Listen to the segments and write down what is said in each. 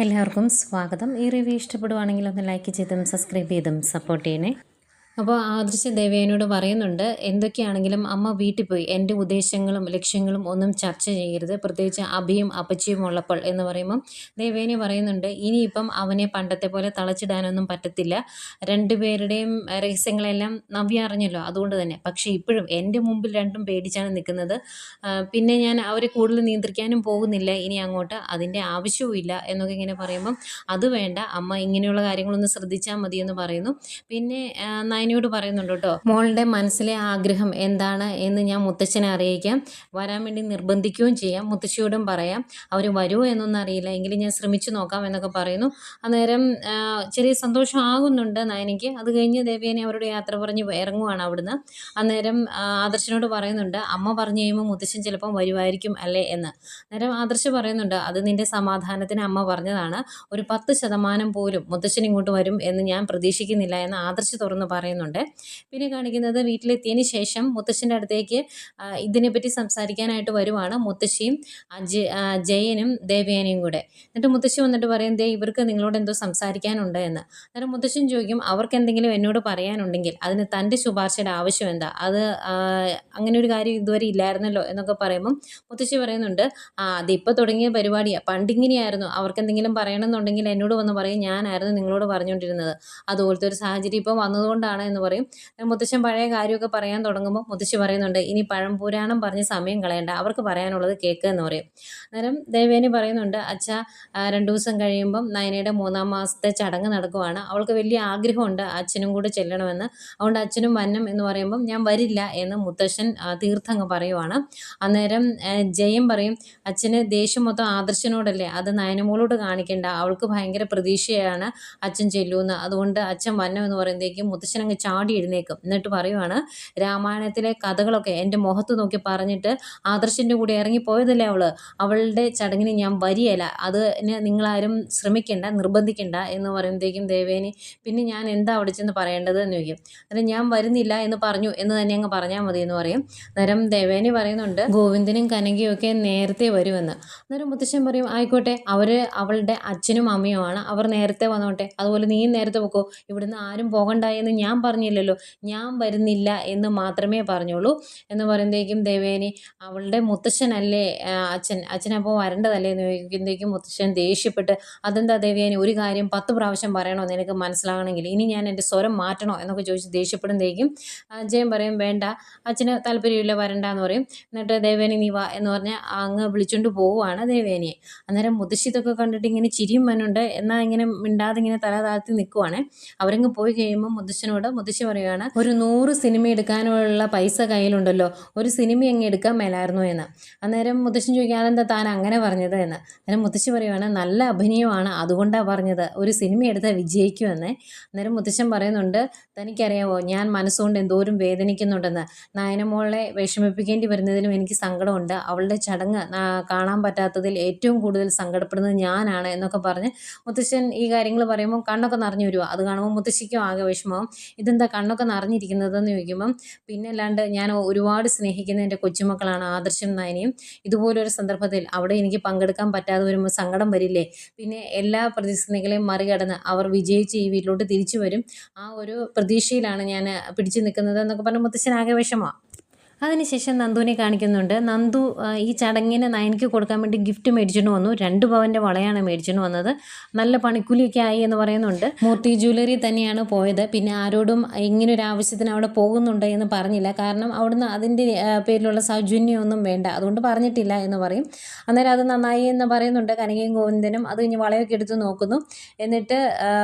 എല്ലാവർക്കും സ്വാഗതം. ഈ റിവ്യൂ ഇഷ്ടപ്പെടുവാണെങ്കിൽ ഒന്ന് ലൈക്ക് ചെയ്തും സബ്സ്ക്രൈബ് ചെയ്തും സപ്പോർട്ട് ചെയ്യണേ. അപ്പോൾ ആദർശ് ദേവയാനിയോട് പറയുന്നുണ്ട്, എന്തൊക്കെയാണെങ്കിലും അമ്മ വീട്ടിൽ പോയി എൻ്റെ ഉദ്ദേശങ്ങളും ലക്ഷ്യങ്ങളും ഒന്നും ചർച്ച ചെയ്യരുത്, പ്രത്യേകിച്ച് അഭിയും അപ്പച്ചിയും ഉള്ളപ്പോൾ എന്ന് പറയുമ്പം ദേവയാനി പറയുന്നുണ്ട്, ഇനിയിപ്പം അവനെ പണ്ടത്തെ പോലെ തളച്ചിടാനൊന്നും പറ്റത്തില്ല. രണ്ടുപേരുടെയും രഹസ്യങ്ങളെല്ലാം നവ്യ അറിഞ്ഞല്ലോ, അതുകൊണ്ട് തന്നെ. പക്ഷേ ഇപ്പോഴും എൻ്റെ മുമ്പിൽ രണ്ടും പേടിച്ചാണ് നിൽക്കുന്നത്. പിന്നെ ഞാൻ അവരെ കൂടുതൽ നിയന്ത്രിക്കാനും പോകുന്നില്ല ഇനി അങ്ങോട്ട്, അതിൻ്റെ ആവശ്യവും ഇല്ല എന്നൊക്കെ ഇങ്ങനെ പറയുമ്പം അത് വേണ്ട അമ്മ, ഇങ്ങനെയുള്ള കാര്യങ്ങളൊന്ന് ശ്രദ്ധിച്ചാൽ മതി എന്ന് പറയുന്നു. പിന്നെ നയനയോട് പറയുന്നുണ്ട് കേട്ടോ, മോളുടെ മനസ്സിലെ ആഗ്രഹം എന്താണ് എന്ന് ഞാൻ മുത്തച്ഛനെ അറിയിക്കാം, വരാൻ വേണ്ടി നിർബന്ധിക്കുകയും ചെയ്യാം, മുത്തശ്ശിയോടും പറയാം, അവർ വരുമോ എന്നൊന്നും അറിയില്ല, എങ്കിലും ഞാൻ ശ്രമിച്ചു നോക്കാം എന്നൊക്കെ പറയുന്നു. അന്നേരം ചെറിയ സന്തോഷം ആകുന്നുണ്ട് നയനയ്ക്ക്. അത് കഴിഞ്ഞ് ദേവയാനി അവരോട് യാത്ര പറഞ്ഞ് ഇറങ്ങുവാണ് അവിടുന്ന്. അന്നേരം ആദർശനോട് പറയുന്നുണ്ട്, അമ്മ പറഞ്ഞു കഴിയുമ്പോൾ മുത്തശ്ശൻ ചിലപ്പം വരുമായിരിക്കും അല്ലേ എന്ന്. അന്നേരം ആദർശ് പറയുന്നുണ്ട്, അത് നിൻ്റെ സമാധാനത്തിന് അമ്മ പറഞ്ഞതാണ്, ഒരു 10% പോലും മുത്തശ്ശൻ ഇങ്ങോട്ട് വരും എന്ന് ഞാൻ പ്രതീക്ഷിക്കുന്നില്ല എന്ന് ആദർശ് തുറന്ന് പറയുന്നുണ്ട്. പിന്നെ കാണിക്കുന്നത് വീട്ടിലെത്തിയതിന് ശേഷം മുത്തശ്ശൻ്റെ അടുത്തേക്ക് ഇതിനെപ്പറ്റി സംസാരിക്കാനായിട്ട് വരുവാണ് മുത്തശ്ശിയും ജയനും ദേവയാനിയും കൂടെ. എന്നിട്ട് മുത്തശ്ശി വന്നിട്ട് പറയും, ദേ ഇവർക്ക് നിങ്ങളോട് എന്തോ സംസാരിക്കാനുണ്ട് എന്ന്. അന്നേരം മുത്തശ്ശൻ ചോദിക്കും, അവർക്ക് എന്തെങ്കിലും എന്നോട് പറയാനുണ്ടെങ്കിൽ അതിന് തൻ്റെ ശുപാർശയുടെ ആവശ്യം എന്താ, അത് അങ്ങനെ ഒരു കാര്യം ഇതുവരെ ഇല്ലായിരുന്നല്ലോ എന്നൊക്കെ പറയുമ്പം മുത്തശ്ശി പറയുന്നുണ്ട്, അതിപ്പോൾ തുടങ്ങിയ പരിപാടിയാണ്, പണ്ടിങ്ങനെയായിരുന്നു, അവർക്ക് എന്തെങ്കിലും പറയണമെന്നുണ്ടെങ്കിൽ എന്നോട് വന്ന് പറയും, ഞാനായിരുന്നു നിങ്ങളോട് പറഞ്ഞുകൊണ്ടിരുന്നത്, അതുപോലത്തെ ഒരു സാഹചര്യം ഇപ്പം വന്നതുകൊണ്ടാണ് എന്ന് പറയും. മുത്തശ്ശൻ പഴയ കാര്യമൊക്കെ പറയാൻ തുടങ്ങുമ്പോൾ മുത്തശ്ശി പറയുന്നുണ്ട്, ഇനി പഴംപുരാണം പറഞ്ഞ് സമയം കളയണ്ട, അവർക്ക് പറയാനുള്ളത് കേൾക്കുക എന്ന് പറയും. അന്നേരം ദേവേനി പറയുന്നുണ്ട്, അച്ഛാ 2 ദിവസം കഴിയുമ്പം നയനയുടെ 3-ാം മാസത്തെ ചടങ്ങ് നടക്കുവാണ്, അവൾക്ക് വലിയ ആഗ്രഹമുണ്ട് അച്ഛനും കൂടെ ചെല്ലണമെന്ന്, അതുകൊണ്ട് അച്ഛനും വന്നം എന്ന് പറയുമ്പം ഞാൻ വരില്ല എന്ന് മുത്തശ്ശൻ തീർത്ഥങ്ങ് പറയുവാണ്. അന്നേരം ജയം പറയും, അച്ഛന് ദേഷ്യം മൊത്തം ആദർശനോടല്ലേ, അത് നയനമോളോട് കാണിക്കേണ്ട, അവൾക്ക് ഭയങ്കര പ്രതീക്ഷയാണ് അച്ഛൻ ചെല്ലുമെന്ന്, അതുകൊണ്ട് അച്ഛൻ വന്നം എന്ന് പറയുമ്പോഴേക്കും മുത്തശ്ശൻ അങ്ങ് ചാടി എഴുന്നേക്കും. എന്നിട്ട് പറയുവാണ്, രാമായണത്തിലെ കഥകളൊക്കെ എൻ്റെ മുഖത്ത് നോക്കി പറഞ്ഞിട്ട് ആദർശൻ്റെ കൂടെ ഇറങ്ങിപ്പോയതല്ലേ അവളുടെ ചടങ്ങിന് ഞാൻ വരികയില്ല, അതിന് നിങ്ങളാരും ശ്രമിക്കേണ്ട, നിർബന്ധിക്കേണ്ട എന്ന് പറയുമ്പോഴത്തേക്കും ദേവേനി, പിന്നെ ഞാൻ എന്താ അവിടെ ചെന്ന് പറയേണ്ടത് എന്ന് ചോദിക്കും. അന്നേരം ഞാൻ വരുന്നില്ല എന്ന് പറഞ്ഞു എന്ന് തന്നെ അങ്ങ് പറഞ്ഞാൽ മതി എന്ന് പറയും. അന്നേരം ദേവേനി പറയുന്നുണ്ട്, ഗോവിന്ദനും കനകയും ഒക്കെ നേരത്തെ വരുമെന്ന്. അന്നേരം മുത്തശ്ശൻ പറയും, ആയിക്കോട്ടെ, അവളുടെ അച്ഛനും അമ്മയുമാണ്, അവർ നേരത്തെ വന്നോട്ടെ, അതുപോലെ നീയും നേരത്തെ പൊക്കോ, ഇവിടുന്ന് ആരും പോകണ്ട എന്ന് ഞാൻ പറഞ്ഞില്ലല്ലോ, ഞാൻ വരുന്നില്ല എന്ന് മാത്രമേ പറഞ്ഞുള്ളൂ എന്ന് പറയുമ്പോഴേക്കും ദേവേനി, അവളുടെ മുത്തശ്ശനല്ലേ അച്ഛനപ്പോൾ വരേണ്ടതല്ലേ എന്ന് ചോദിക്കുമ്പോഴേക്കും മുത്തശ്ശൻ ദേഷ്യപ്പെട്ട്, അതെന്താ ദേവേനി, ഒരു കാര്യം 10 പ്രാവശ്യം പറയണോ നിനക്ക് മനസ്സിലാകണമെങ്കിൽ, ഇനി ഞാൻ എൻ്റെ സ്വരം മാറ്റണോ എന്നൊക്കെ ചോദിച്ച് ദേഷ്യപ്പെടുമ്പോഴേക്കും ജയം പറയും, വേണ്ട, അച്ഛന് താല്പര്യമില്ല, വരണ്ട എന്ന് പറയും. എന്നിട്ട് ദേവേനി നീ വാ എന്ന് പറഞ്ഞ് അങ്ങ് വിളിച്ചുകൊണ്ട് പോവുകയാണ് ദേവേനിയെ. അന്നേരം മുത്തശ്ശി ഇതൊക്കെ കണ്ടിട്ട് ഇങ്ങനെ ചിരിയും വന്നുണ്ട്, എന്നാൽ ഇങ്ങനെ മിണ്ടാതെ ഇങ്ങനെ തല താഴ്ത്തി നിൽക്കുവാണ്. അവരങ്ങ് പോയി കഴിയുമ്പോൾ മുത്തശ്ശി പറയുകയാണ്, ഒരു 100 സിനിമ എടുക്കാനുള്ള പൈസ കയ്യിലുണ്ടല്ലോ, ഒരു സിനിമ അങ്ങ് എടുക്കാൻ മേലായിരുന്നു എന്ന്. അന്നേരം മുത്തശ്ശൻ ചോദിക്കുക, അതെന്താ താൻ അങ്ങനെ പറഞ്ഞത് എന്ന്. അന്നേരം മുത്തശ്ശി പറയുകയാണ്, നല്ല അഭിനയമാണ്, അതുകൊണ്ടാണ് പറഞ്ഞത്, ഒരു സിനിമ എടുത്താൽ വിജയിക്കുമെന്ന്. അന്നേരം മുത്തശ്ശൻ പറയുന്നുണ്ട്, തനിക്കറിയാവോ ഞാൻ മനസ്സുകൊണ്ട് എന്തോരം വേദനിക്കുന്നുണ്ടെന്ന്, നയനമോളെ വിഷമിപ്പിക്കേണ്ടി വരുന്നതിലും എനിക്ക് സങ്കടമുണ്ട്, അവളുടെ ചടങ്ങ് കാണാൻ പറ്റാത്തതിൽ ഏറ്റവും കൂടുതൽ സങ്കടപ്പെടുന്നത് ഞാനാണ് എന്നൊക്കെ പറഞ്ഞ് മുത്തശ്ശൻ ഈ കാര്യങ്ങൾ പറയുമ്പോൾ കണ്ണൊക്കെ നിറഞ്ഞു വരുക. അത് കാണുമ്പോൾ മുത്തശ്ശിക്കും ആകെ വിഷമം, ഇതെന്താ കണ്ണൊക്കെ നിറഞ്ഞിരിക്കുന്നതെന്ന് ചോദിക്കുമ്പം, പിന്നെ അല്ലാണ്ട് ഞാൻ ഒരുപാട് സ്നേഹിക്കുന്ന എൻ്റെ കൊച്ചുമക്കളാണ് ആദർശം നയനയും, ഇതുപോലൊരു സന്ദർഭത്തിൽ അവിടെ എനിക്ക് പങ്കെടുക്കാൻ പറ്റാതെ വരുമ്പോൾ സങ്കടം വരില്ലേ, പിന്നെ എല്ലാ പ്രതിസന്ധികളെയും മറികടന്ന് അവർ വിജയിച്ച് ഈ വീട്ടിലോട്ട് തിരിച്ചു വരും, ആ ഒരു പ്രതീക്ഷയിലാണ് ഞാൻ പിടിച്ചു നിൽക്കുന്നത് എന്നൊക്കെ പറഞ്ഞ് മുത്തശ്ശനാകെ വിഷമമാണ്. അതിനുശേഷം നന്ദുവിനെ കാണിക്കുന്നുണ്ട്. നന്ദു ഈ ചടങ്ങിന് നയനയ്ക്ക് കൊടുക്കാൻ വേണ്ടി ഗിഫ്റ്റ് മേടിച്ചിട്ട് വന്നു, 2 പവൻ്റെ വളയാണ് മേടിച്ചിട്ട് വന്നത്, നല്ല പണിക്കൂലിയൊക്കെ ആയി എന്ന് പറയുന്നുണ്ട്. മൂർത്തി ജ്വല്ലറി തന്നെയാണ് പോയത്, പിന്നെ ആരോടും ഇങ്ങനൊരു ആവശ്യത്തിന് അവിടെ പോകുന്നുണ്ട് എന്ന് പറഞ്ഞില്ല, കാരണം അവിടുന്ന് അതിൻ്റെ പേരിലുള്ള സൗജന്യമൊന്നും വേണ്ട, അതുകൊണ്ട് പറഞ്ഞിട്ടില്ല എന്ന് പറയും. അന്നേരം അത് നന്നായി എന്ന് പറയുന്നുണ്ട് കനകയും ഗോവിന്ദനും. അത് കഴിഞ്ഞ് വളയൊക്കെ എടുത്ത് നോക്കുന്നു, എന്നിട്ട്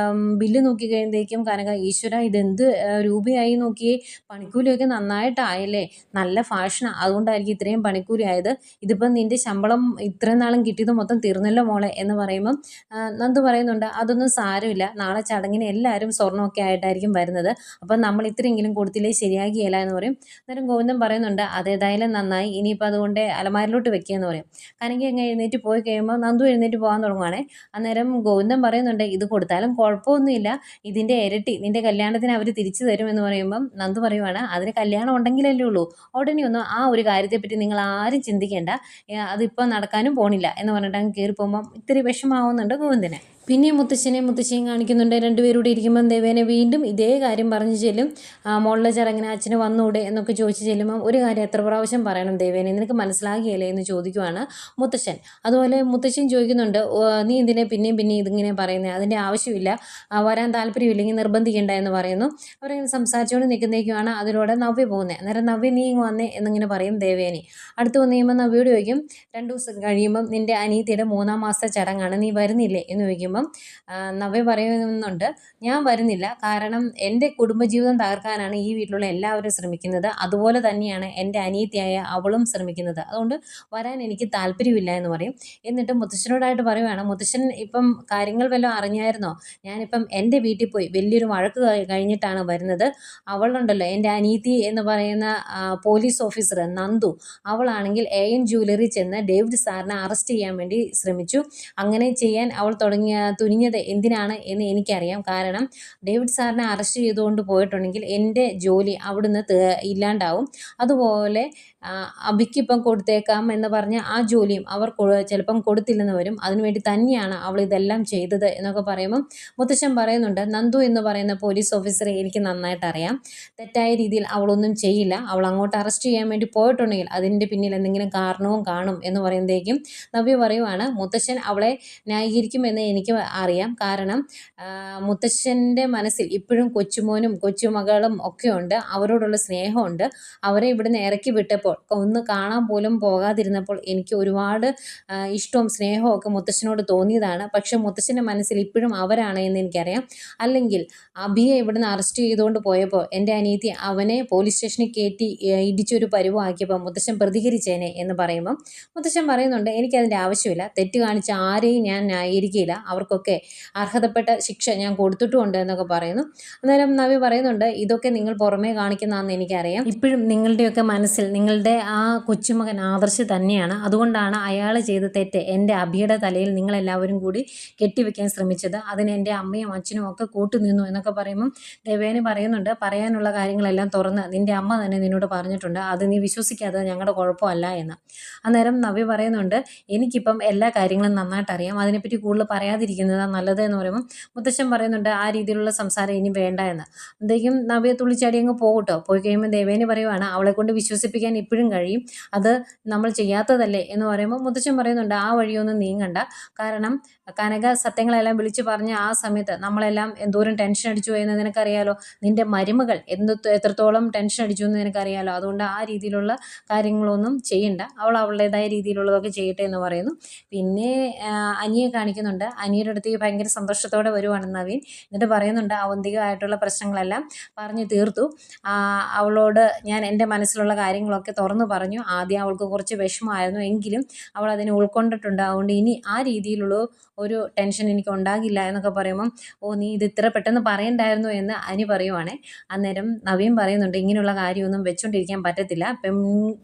ബില്ല് നോക്കി കഴിയുമ്പോഴേക്കും കനക, ഈശ്വര ഇതെന്ത് രൂപയായി നോക്കിയേ, പണിക്കൂലിയൊക്കെ നന്നായിട്ടായല്ലേ, നല്ല ഫാഷനാണ്, അതുകൊണ്ടായിരിക്കും ഇത്രയും പണിക്കൂലി ആയത്, ഇതിപ്പം നിൻ്റെ ശമ്പളം ഇത്രയും നാളും കിട്ടിയത് മൊത്തം തീർന്നല്ലോ മോളെ എന്ന് പറയുമ്പം നന്ദു പറയുന്നുണ്ട്, അതൊന്നും സാരമില്ല, നാളെ ചടങ്ങിന് എല്ലാവരും സ്വർണ്ണമൊക്കെ ആയിട്ടായിരിക്കും വരുന്നത്, അപ്പം നമ്മൾ ഇത്രയെങ്കിലും കൊടുത്തില്ലേ ശരിയാകിയല്ല എന്ന് പറയും. അന്നേരം ഗോവിന്ദൻ പറയുന്നുണ്ട്, അതേതായാലും നന്നായി, ഇനിയിപ്പോൾ അതുകൊണ്ട് അലമാരിലോട്ട് വെക്കുക എന്ന് പറയും. കനകി അങ്ങ് എഴുന്നേറ്റ് പോയി കഴിയുമ്പോൾ നന്ദു എഴുന്നേറ്റ് പോകാൻ തുടങ്ങുവാണേ. അന്നേരം ഗോവിന്ദൻ പറയുന്നുണ്ട്, ഇത് കൊടുത്താലും കുഴപ്പമൊന്നുമില്ല, ഇതിൻ്റെ ഇരട്ടി നിൻ്റെ കല്യാണത്തിന് അവർ തിരിച്ചു തരും എന്ന് പറയുമ്പം നന്ദു പറയുവാണ്, അതിന് കല്യാണം ഉണ്ടെങ്കിലല്ലേ ഉള്ളൂ, ഉടനെ ഒന്നും ആ ഒരു കാര്യത്തെപ്പറ്റി നിങ്ങൾ ആരും ചിന്തിക്കേണ്ട, അതിപ്പോൾ നടക്കാനും പോണില്ല എന്ന് പറഞ്ഞിട്ട് അങ്ങ് കയറി പോകുമ്പം ഇത്തിരി വിഷമാവുന്നുണ്ട് ഗോവിന്ദന്. പിന്നെയും മുത്തശ്ശിയും കാണിക്കുന്നുണ്ട്. രണ്ടുപേരൂടെ ഇരിക്കുമ്പം ദേവേനെ വീണ്ടും ഇതേ കാര്യം പറഞ്ഞു ചെല്ലും. മോളുടെ ചടങ്ങിന് അച്ഛന് വന്നൂടെ എന്നൊക്കെ ചോദിച്ച് ചെല്ലുമ്പം ഒരു കാര്യം എത്ര പ്രാവശ്യം പറയണം ദേവേനെ, നിനക്ക് മനസ്സിലാകിയല്ലേ എന്ന് ചോദിക്കുവാണ് മുത്തശ്ശൻ. അതുപോലെ മുത്തശ്ശൻ ചോദിക്കുന്നുണ്ട്, നീ എന്തിനെ പിന്നെയും ഇതിങ്ങനെ പറയുന്നത്, അതിൻ്റെ ആവശ്യമില്ല, വരാൻ താല്പര്യമില്ലെങ്കിൽ നിർബന്ധിക്കേണ്ട എന്ന് പറയുന്നു. അവരങ്ങനെ സംസാരിച്ചുകൊണ്ട് നിൽക്കുന്നേക്കുമാണ് അതിലൂടെ നവ്യ പോകുന്നത്. അന്നേരം നവ്യ നീ ഇങ്ങ് വന്നേ എന്നിങ്ങനെ പറയും ദേവേനെ. അടുത്ത് വന്ന് കഴിയുമ്പോൾ നവ്യോട് ചോദിക്കും, 2 ദിവസം കഴിയുമ്പം നിൻ്റെ അനിയത്തിയുടെ 3-ാം മാസത്തെ ചടങ്ങാണ്, നീ വരുന്നില്ലേ എന്ന് ചോദിക്കുമ്പം നവ്യ പറയുന്നുണ്ട്, ഞാൻ വരുന്നില്ല, കാരണം എൻ്റെ കുടുംബജീവിതം തകർക്കാനാണ് ഈ വീട്ടിലുള്ള എല്ലാവരും ശ്രമിക്കുന്നത്, അതുപോലെ തന്നെയാണ് എൻ്റെ അനിയത്തിയായ അവളും ശ്രമിക്കുന്നത്, അതുകൊണ്ട് വരാൻ എനിക്ക് താല്പര്യമില്ല എന്ന് പറയും. എന്നിട്ട് മുത്തശ്ശനോടായിട്ട് പറയുവാണ്, മുത്തശ്ശൻ ഇപ്പം കാര്യങ്ങൾ വല്ലതും അറിഞ്ഞായിരുന്നോ, ഞാനിപ്പം എൻ്റെ വീട്ടിൽ പോയി വലിയൊരു വഴക്ക് കഴിഞ്ഞിട്ടാണ് വരുന്നത്. അവളുണ്ടല്ലോ എൻ്റെ അനിയത്തി എന്ന് പറയുന്ന പോലീസ് ഓഫീസർ നന്ദു, അവളാണെങ്കിൽ AN ജ്വല്ലറി ചെന്ന് ഡേവിഡ് സാറിനെ അറസ്റ്റ് ചെയ്യാൻ വേണ്ടി ശ്രമിച്ചു. അങ്ങനെ ചെയ്യാൻ അവൾ തുനിഞ്ഞത് എന്തിനാണ് എന്ന് എനിക്കറിയാം, കാരണം ഡേവിഡ് സാറിനെ അറസ്റ്റ് ചെയ്തുകൊണ്ട് പോയിട്ടുണ്ടെങ്കിൽ എൻ്റെ ജോലി അവിടുന്ന് ഇല്ലാണ്ടാവും, അതുപോലെ അബിക്കിപ്പം കൊടുത്തേക്കാം എന്ന് പറഞ്ഞ ആ ജോലിയും അവർ ചിലപ്പം കൊടുത്തില്ലെന്ന് വരും, അതിനുവേണ്ടി തന്നെയാണ് അവൾ ഇതെല്ലാം ചെയ്തത് എന്നൊക്കെ പറയുമ്പം മുത്തശ്ശൻ പറയുന്നുണ്ട്, നന്ദു എന്ന് പറയുന്ന പോലീസ് ഓഫീസറെ എനിക്ക് നന്നായിട്ട് അറിയാം, തെറ്റായ രീതിയിൽ അവളൊന്നും ചെയ്യില്ല, അവൾ അങ്ങോട്ട് അറസ്റ്റ് ചെയ്യാൻ വേണ്ടി പോയിട്ടുണ്ടെങ്കിൽ അതിൻ്റെ പിന്നിൽ എന്തെങ്കിലും കാരണവും കാണും എന്ന് പറയുമ്പോഴേക്കും നവ്യ പറയുവാണ്, മുത്തശ്ശൻ അവളെ ന്യായീകരിക്കുമെന്ന് എനിക്ക് അറിയാം, കാരണം മുത്തശ്ശൻ്റെ മനസ്സിൽ ഇപ്പോഴും കൊച്ചുമോനും കൊച്ചുമകളും ഒക്കെ ഉണ്ട്, അവരോടുള്ള സ്നേഹമുണ്ട്, അവരെ ഇവിടുന്ന് ഇറക്കി വിട്ടപ്പോൾ ഒന്ന് കാണാൻ പോലും പോകാതിരുന്നപ്പോൾ എനിക്ക് ഒരുപാട് ഇഷ്ടവും സ്നേഹവും ഒക്കെ മുത്തശ്ശനോട് തോന്നിയതാണ്, പക്ഷെ മുത്തശ്ശൻ്റെ മനസ്സിൽ ഇപ്പോഴും അവരാണ് എന്ന് എനിക്കറിയാം, അല്ലെങ്കിൽ അബിയെ ഇവിടുന്ന് അറസ്റ്റ് ചെയ്തുകൊണ്ട് പോയപ്പോൾ എൻ്റെ അനിയത്തി അവനെ പോലീസ് സ്റ്റേഷനിൽ കയറ്റി ഇടിച്ചൊരു പരുവാക്കിയപ്പോൾ മുത്തശ്ശൻ പ്രതികരിച്ചേനെ എന്ന് പറയുമ്പം മുത്തശ്ശൻ പറയുന്നുണ്ട്, എനിക്കതിൻ്റെ ആവശ്യമില്ല, തെറ്റ് കാണിച്ച ആരെയും ഞാൻ ന്യായീകരിക്കില്ല, അവർക്കൊക്കെ അർഹതപ്പെട്ട ശിക്ഷ ഞാൻ കൊടുത്തിട്ടുമുണ്ട് എന്നൊക്കെ പറയുന്നു. അന്നേരം നവ്യ പറയുന്നുണ്ട്, ഇതൊക്കെ നിങ്ങൾ പുറമേ കാണിക്കുന്നതാണെന്ന് എനിക്കറിയാം, ഇപ്പോഴും നിങ്ങളുടെയൊക്കെ മനസ്സിൽ നിങ്ങളുടെ ആ കൊച്ചുമകൻ ആദർശ് തന്നെയാണ്, അതുകൊണ്ടാണ് അയാൾ ചെയ്ത തെറ്റ് എൻ്റെ അഭിയുടെ തലയിൽ നിങ്ങളെല്ലാവരും കൂടി കെട്ടിവെക്കാൻ ശ്രമിച്ചത്, അതിന് എൻ്റെ അമ്മയും അച്ഛനും ഒക്കെ കൂട്ടുനിന്നു എന്നൊക്കെ പറയുമ്പം ദേവേനെ പറയുന്നുണ്ട്, പറയാനുള്ള കാര്യങ്ങളെല്ലാം തുറന്ന് നിൻ്റെ അമ്മ തന്നെ നിന്നോട് പറഞ്ഞിട്ടുണ്ട്, അത് നീ വിശ്വസിക്കാതെ ഞങ്ങളുടെ കുഴപ്പമല്ല എന്ന്. അന്നേരം നവ്യ പറയുന്നുണ്ട്, എനിക്കിപ്പം എല്ലാ കാര്യങ്ങളും നന്നായിട്ട് അറിയാം, അതിനെപ്പറ്റി കൂടുതൽ പറയാതിരിക്കുന്നതാണ് നല്ലത് എന്ന് പറയുമ്പം മുത്തശ്ശൻ പറയുന്നുണ്ട്, ആ രീതിയിലുള്ള സംസാരം ഇനി വേണ്ട എന്ന്. അപ്പോഴത്തേക്കും നവ്യ തുള്ളിച്ചാടി അങ്ങ് പോകട്ടോ. പോയി കഴിയുമ്പോൾ ദേവേനെ പറയുവാണ്, അവളെ കൊണ്ട് വിശ്വസിപ്പിക്കാൻ ഇപ്പോഴും കഴിയും, അത് നമ്മൾ ചെയ്യാത്തതല്ലേ എന്ന് പറയുമ്പോൾ മുത്തശ്ശൻ പറയുന്നുണ്ട്, ആ വഴിയൊന്നും നീങ്ങണ്ട, കാരണം കനക സത്യങ്ങളെല്ലാം വിളിച്ചു പറഞ്ഞ ആ സമയത്ത് നമ്മളെല്ലാം എന്തോരം ടെൻഷൻ അടിച്ചു എന്ന് നിനക്കറിയാലോ, നിൻ്റെ മരുമകൾ എത്രത്തോളം ടെൻഷൻ അടിച്ചു എന്ന് നിനക്കറിയാലോ, അതുകൊണ്ട് ആ രീതിയിലുള്ള കാര്യങ്ങളൊന്നും ചെയ്യണ്ട, അവൾ അവളുടേതായ രീതിയിലുള്ളതൊക്കെ ചെയ്യട്ടെ എന്ന് പറയുന്നു. പിന്നെ അനിയെ കാണിക്കുന്നുണ്ട്, അനിയുടെ അടുത്തേക്ക് ഭയങ്കര സന്തോഷത്തോടെ വരുവാണ് നവീൻ. എന്നിട്ട് പറയുന്നുണ്ട്, അവന്തികമായിട്ടുള്ള പ്രശ്നങ്ങളെല്ലാം പറഞ്ഞു തീർത്തു, അവളോട് ഞാൻ എൻ്റെ മനസ്സിലുള്ള കാര്യങ്ങളൊക്കെ തുറന്നു പറഞ്ഞു, ആദ്യം അവൾക്ക് കുറച്ച് വിഷമമായിരുന്നു, എങ്കിലും അവൾ അതിനെ ഉൾക്കൊണ്ടിട്ടുണ്ട്, അതുകൊണ്ട് ഇനി ആ രീതിയിലുള്ള ഒരു ടെൻഷൻ എനിക്ക് ഉണ്ടാകില്ല എന്നൊക്കെ പറയുമ്പം, നീ ഇത് ഇത്ര പെട്ടെന്ന് പറയണ്ടായിരുന്നു എന്ന് അനി പറയുവാണേ. അന്നേരം നവീൻ പറയുന്നുണ്ട്, ഇങ്ങനെയുള്ള കാര്യമൊന്നും വെച്ചുകൊണ്ടിരിക്കാൻ പറ്റത്തില്ല,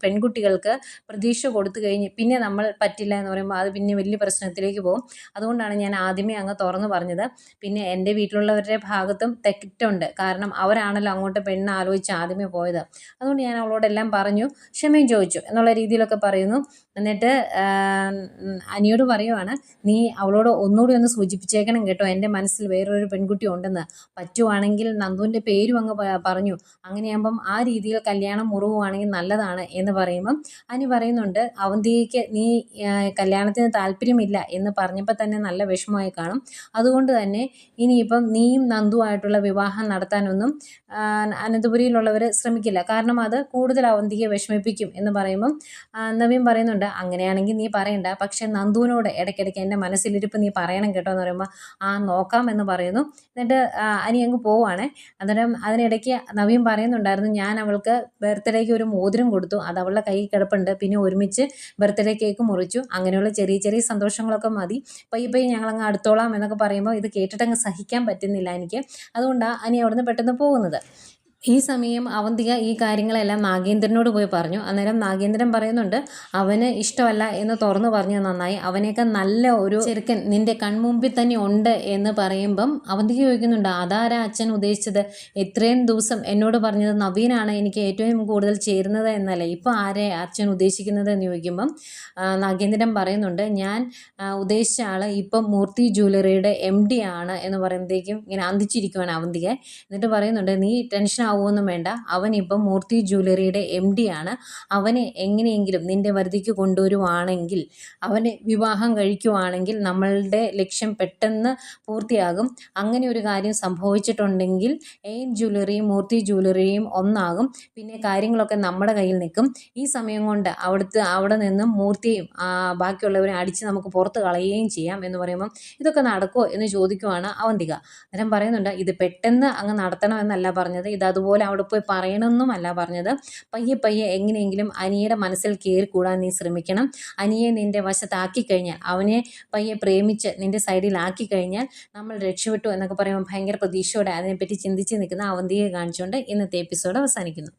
പെൺകുട്ടികൾക്ക് പ്രതീക്ഷ കൊടുത്തു കഴിഞ്ഞ് പിന്നെ നമ്മൾ പറ്റില്ല എന്ന് പറയുമ്പോൾ അത് പിന്നെ വലിയ പ്രശ്നത്തിലേക്ക് പോകും, അതുകൊണ്ടാണ് ഞാൻ ആദ്യമേ അങ്ങ് തുറന്നു പറഞ്ഞത്. പിന്നെ എൻ്റെ വീട്ടിലുള്ളവരുടെ ഭാഗത്തും തെറ്റുണ്ട്, കാരണം അവരാണല്ലോ അങ്ങോട്ട് പെണ്ണ് ആലോചിച്ച് ആദ്യമേ പോയത്, അതുകൊണ്ട് ഞാൻ അവളോടെല്ലാം പറഞ്ഞു, ക്ഷമയും ചോദിച്ചു എന്നുള്ള രീതിയിലൊക്കെ പറയുന്നു. എന്നിട്ട് അനിയോട് പറയുവാണ്, നീ അവളോട് ഒന്നുകൂടി ഒന്ന് സൂചിപ്പിച്ചേക്കണം കേട്ടോ, എൻ്റെ മനസ്സിൽ വേറൊരു പെൺകുട്ടി ഉണ്ടെന്ന്, പറ്റുവാണെങ്കിൽ നന്ദുവിൻ്റെ പേരും അങ്ങ് പറഞ്ഞു, അങ്ങനെയാകുമ്പം ആ രീതിയിൽ കല്യാണം മുറിവുവാണെങ്കിൽ നല്ലതാണ് എന്ന് പറയുമ്പം അനി പറയുന്നുണ്ട്, അവന്തിക്ക് നീ കല്യാണത്തിന് താല്പര്യമില്ല എന്ന് പറഞ്ഞപ്പോൾ തന്നെ നല്ല വിഷമമായി കാണും, അതുകൊണ്ട് തന്നെ ഇനിയിപ്പം നീയും നന്ദുവായിട്ടുള്ള വിവാഹം നടത്താനൊന്നും അനന്തപുരിയിലുള്ളവർ ശ്രമിക്കില്ല, കാരണം അത് കൂടുതൽ അവന്തിയെ വിഷമിപ്പിക്കും എന്ന് പറയുമ്പം നവീൻ പറയുന്നുണ്ട്, അങ്ങനെയാണെങ്കിൽ നീ പറയണ്ട, പക്ഷേ നന്ദുവിനോട് ഇടയ്ക്കിടയ്ക്ക് എൻ്റെ മനസ്സിലിരിപ്പ് നീ പറയണം കേട്ടോ എന്ന് പറയുമ്പോൾ നോക്കാം എന്ന് പറയുന്നു. എന്നിട്ട് അനി അങ്ങ് പോവുകയാണേ. അന്നേരം അതിനിടയ്ക്ക് നവീൻ പറയുന്നുണ്ടായിരുന്നു, ഞാൻ അവൾക്ക് ബർത്ത്ഡേക്ക് ഒരു മോതിരം കൊടുത്തു, അത് അവളുടെ കയ്യിൽ കിടപ്പുണ്ട്, പിന്നെ ഒരുമിച്ച് ബർത്ത്ഡേ കേക്ക് മുറിച്ചു, അങ്ങനെയുള്ള ചെറിയ ചെറിയ സന്തോഷങ്ങളൊക്കെ മതി, പയ്യെ ഞങ്ങളങ്ങ് അടുത്തോളാം എന്നൊക്കെ പറയുമ്പോൾ ഇത് കേട്ടിട്ടങ്ങ് സഹിക്കാൻ പറ്റുന്നില്ല എനിക്ക്, അതുകൊണ്ടാണ് അനി അവിടുന്ന് പെട്ടെന്ന് പോകുന്നത്. ഈ സമയം അവന്തിക ഈ കാര്യങ്ങളെല്ലാം നാഗേന്ദ്രനോട് പോയി പറഞ്ഞു. അന്നേരം നാഗേന്ദ്രൻ പറയുന്നുണ്ട്, അവന് ഇഷ്ടമല്ല എന്ന് തുറന്നു പറഞ്ഞത് നന്നായി, അവനേക്കാൾ നല്ല ഒരു ചെറുക്കൻ നിന്റെ കൺമുമ്പിൽ തന്നെ ഉണ്ട് എന്ന് പറയുമ്പം അവന്തിക ചോദിക്കുന്നുണ്ട്, അതാരാ അച്ഛൻ ഉദ്ദേശിച്ചത്? ഇത്രയും ദിവസം എന്നോട് പറഞ്ഞത് നവീനാണ് എനിക്ക് ഏറ്റവും കൂടുതൽ ചേരുന്നത് എന്നല്ലേ, ഇപ്പോൾ ആരെ അച്ഛൻ ഉദ്ദേശിക്കുന്നത് എന്ന് ചോദിക്കുമ്പം നാഗേന്ദ്രൻ പറയുന്നുണ്ട്, ഞാൻ ഉദ്ദേശിച്ച ആൾ ഇപ്പം മൂർത്തി ജ്വല്ലറിയുടെ MD ആണ് എന്ന് പറയുമ്പോഴത്തേക്കും ഇങ്ങനെ അന്തിച്ചിരിക്കുവാണ് അവന്തിക. എന്നിട്ട് പറയുന്നുണ്ട്, നീ ടെൻഷൻ ആവുമൊന്നും വേണ്ട, അവൻ ഇപ്പം മൂർത്തി ജ്വല്ലറിയുടെ MD ആണ്. അവനെ എങ്ങനെയെങ്കിലും നിന്റെ വരുതിക്ക് കൊണ്ടുവരുവാണെങ്കിൽ, അവനെ വിവാഹം കഴിക്കുവാണെങ്കിൽ നമ്മളുടെ ലക്ഷ്യം പെട്ടെന്ന് പൂർത്തിയാകും. അങ്ങനെ ഒരു കാര്യം സംഭവിച്ചിട്ടുണ്ടെങ്കിൽ എയിൻ ജ്വല്ലറിയും മൂർത്തി ജ്വല്ലറിയും ഒന്നാകും. പിന്നെ കാര്യങ്ങളൊക്കെ നമ്മുടെ കയ്യിൽ നിൽക്കും. ഈ സമയം കൊണ്ട് അവിടെ നിന്നും മൂർത്തിയും ബാക്കിയുള്ളവരെ അടിച്ച് നമുക്ക് പുറത്ത് കളയുകയും ചെയ്യാം എന്ന് പറയുമ്പം ഇതൊക്കെ നടക്കുമോ എന്ന് ചോദിക്കുവാണ് അവന്തിക. അന്നേരം പറയുന്നുണ്ട്, ഇത് പെട്ടെന്ന് അങ്ങ് നടത്തണമെന്നല്ല പറഞ്ഞത്, ഇത് അതുപോലെ അവിടെ പോയി പറയണമെന്നുമല്ല പറഞ്ഞത്. പയ്യെ പയ്യെ എങ്ങനെയെങ്കിലും അനിയുടെ മനസ്സിൽ കയറിക്കൂടാൻ നീ ശ്രമിക്കണം. അനിയെ നിൻ്റെ വശത്താക്കി കഴിഞ്ഞാൽ, അവനെ പയ്യെ പ്രേമിച്ച് നിൻ്റെ സൈഡിലാക്കി കഴിഞ്ഞാൽ നമ്മൾ രക്ഷപ്പെട്ടു എന്നൊക്കെ പറയുമ്പോൾ ഭയങ്കര പ്രതീക്ഷയോടെ അതിനെപ്പറ്റി ചിന്തിച്ച് നിൽക്കുന്ന അവന്തികയെ കാണിച്ചുകൊണ്ട് ഇന്നത്തെ എപ്പിസോഡ് അവസാനിക്കുന്നു.